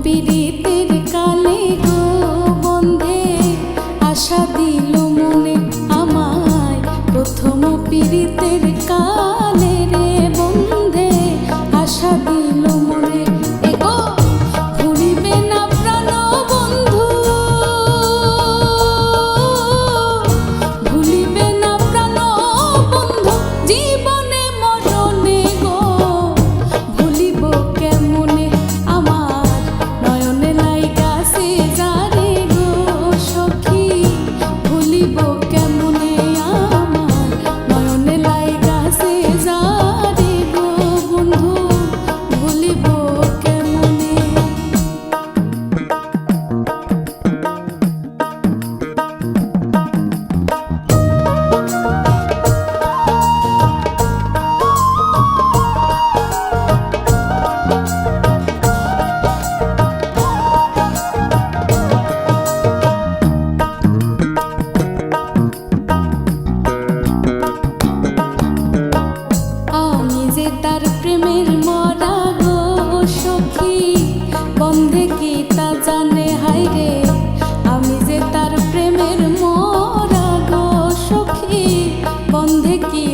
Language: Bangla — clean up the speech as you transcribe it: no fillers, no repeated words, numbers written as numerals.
পীড়িতের কালে গো বন্ধে আশা দিল মনে আমায়, প্রথম পীড়িতের কালে রে বন্ধে আশা দিল মনে। এগো ভুলিবে না প্রাণ বন্ধু, ভুলিবে না প্রাণ বন্ধু জীবনে মরণে গো, ভুলিব কেমনে তার প্রেমের মরা গো সখী, বন্ধে কি তা জানে হায় রে, আমি যে তার প্রেমের মরা গো সখী, বন্ধে কি